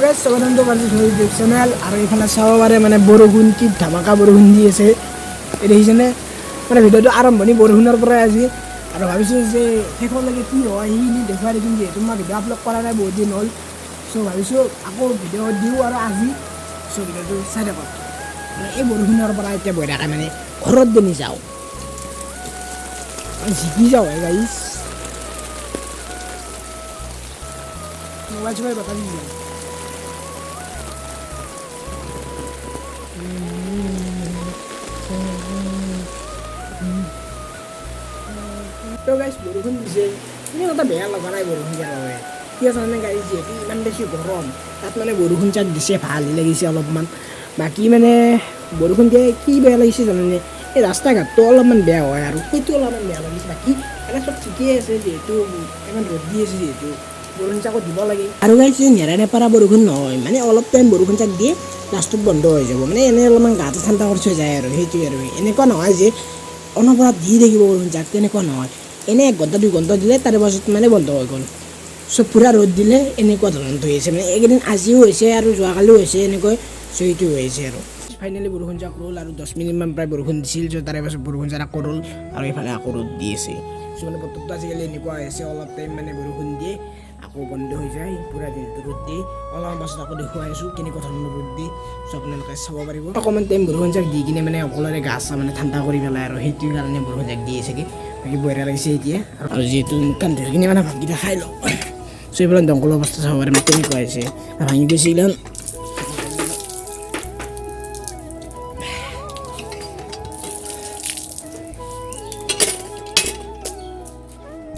guys স্বাগতম তো পranjit YouTube channel R এখানে সবাৰে মানে বৰষুণ কি ধামাকা বৰষুণ দি আছে এই দেখিছেনে মানে ভিডিওটো আৰম্ভণি বৰষুণৰ পৰা আজি আৰু ভাবিছো যে শেষলৈকে কি হয় ই দেখুৱাই দিম যে তোমাক ভিডিও আপলোড কৰা নাই বহুত দিন হ'ল সো ভাবিছো আকৌ ভিডিও দিও আৰু আজি সো ভিডিওটো চাই থাকক এই বৰষুণৰ পৰা এতিয়া বৈ থাকে মানে ঘৰত বনি যাও জিকি যাও গাইস মোবাইল চলাই বাতালি দিও তো গাইস বৰষুণ দিছে ইনে কথা বেয়া লগা নাই বৰষুণ দিয়াৰ বাবে কি আছে গাইস যিহেতু ইমান বেছি গৰম তাত মানে বৰষুণ চাক দিছে ভাল লাগিছে অলপমান বাকী মানে বৰষুণ দিয়ে কি বেয়া লাগিছে জানেনে এই ৰাস্তা ঘাটটো অলপমান বেয়া হয় আৰু সেইটো অলপমান বেয়া লাগিছে বাকী এনে চব ঠিকেই আছে যিহেতু ইমান ৰ'দ দি আছে যিহেতু বৰষুণ চাকো দিব লাগে আৰু গাইস নেৰানে পাৰা বৰষুণ নহয় মানে অলপ টাইম বৰষুণ চাক দিয়ে লাষ্টত বন্ধ হৈ যাব মানে এনে অলপমান গাটো ঠাণ্ডা কৰি থৈ যায় আৰু সেইটোৱে আৰু এনেকুৱা নহয় যে অনবৰত দি থাকিব বৰষুণ চাক তেনেকুৱা নহয় এনে 1 ঘণ্টা 2 ঘণ্টা দিলে তাৰে পাছত মানে বন্ধ হৈ গ'ল সব পুৰা ৰ'দ দিলে এনেকুৱা ধৰণৰ হৈ আছে মানে এইকেইদিন আজিও হৈছে আৰু যোৱাকালিও হৈছে এনেকৈ সেইটো হৈছে আৰু ফাইনেলি বৰষুণ যাক ৰ'ল আৰু 10 মিনিটমান প্ৰায় বৰষুণ দিছিল যে তাৰে পাছত বৰষুণ যাক আকৌ ৰ'ল আৰু এইফালে আকৌ ৰ'দ দি আছে মানে বতৰটো আজিকালি এনেকুৱা হৈছে অলপ টাইম মানে বৰষুণ দিয়ে আকৌ বন্ধ হৈ যায় পুৰা দিনটো ৰ'দ দিয়ে অলপমান পাছত আকৌ দেখুৱাই আছোঁ কেনেকুৱা ধৰণৰ ৰ'দ দিয়ে সব আপোনালোকে চাব পাৰিব অকণমান টাইম বৰষুণ যাক দি কিনে মানে অকলৰে গা চা মানে ঠাণ্ডা কৰি পেলাই আৰু সেইটোৰ কাৰণে বৰষুণ যাক দি আছে কি বাকী বঢ়িয়া লাগিছে এতিয়া আৰু যিহেতু কাম ধৰি কিনে মানে ভাতকেইটা খাই লওঁ চ' এইবিলাক দংকলৰ অৱস্থা চাব পাৰে মানে কেনেকুৱা হৈছে ভাঙি গৈছে এইবিলাক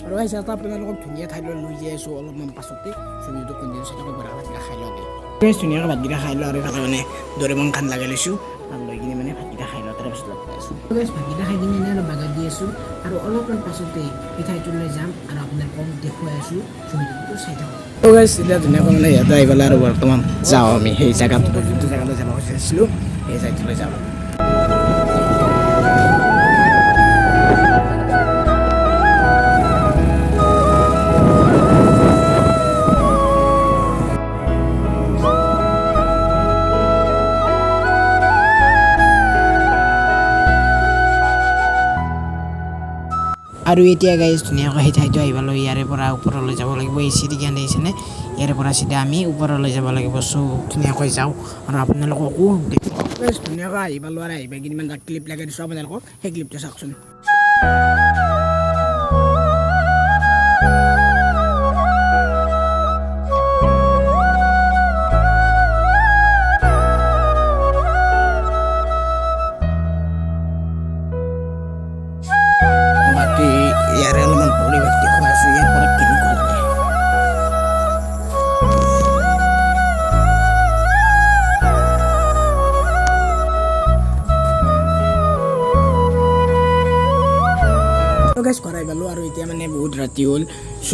আৰু গাইছ এটা আপোনালোকক ধুনীয়া ঠাইলৈ লৈ যাই আছোঁ অলপমান পাছতে ছবিটো কণ্টিনিউ চাই বঢ়িয়া ভাতকেইটা খাই লওঁ দেই ধুনীয়াকৈ ভাতকেইটা খাই লওঁ আৰু এইফালে মানে দৰেমন খান লগাই লৈছোঁ আৰু লৈ কিনে মানে ভাতকেইটা খাই লওঁ তাৰপিছত লগ পাই আছোঁ ভাতকেইটা খাই কিনে এনে অলপ বাগৰ দি আছোঁ আৰু অলপমান পাছতে এই ঠাইটোলৈ যাম আৰু আপোনালোকক দেখুৱাই আছোঁ ছবিটো চাই থাকক গাইছ এতিয়া ধুনীয়াকৈ মানে ইয়াতে আহি পেলাই আৰু বৰ্তমান যাওঁ আমি সেই জেগাটো যোনটো জেগালৈ যাব খুজিছিলোঁ সেই ঠাইটোলৈ যাওঁ আৰু এতিয়া গাইছ ধুনীয়াকৈ সেই ঠাইটো আহিবলৈ ইয়াৰে পৰা ওপৰলৈ যাব লাগিব এই চিৰিকেন দেখিছেনে ইয়াৰে পৰা চিধা আমি ওপৰলৈ যাব লাগিব চ' ধুনীয়াকৈ যাওঁ আৰু আপোনালোককো দেখুৱাওঁ গাইছ ধুনীয়াকৈ আহি পালোঁ আৰু আহি পাই কিনে ইমান ক্লিপ লগাই দিছোঁ আপোনালোকক সেই ক্লিপটো চাওকচোন ইয়াৰে অলপমান পৰিৱেশ দেখুৱাই আছোঁ ইয়াৰ পৰা কেনেকুৱা লাগে গাইছ ঘৰ আহি পালোঁ আৰু এতিয়া মানে বহুত ৰাতি হ'ল চ'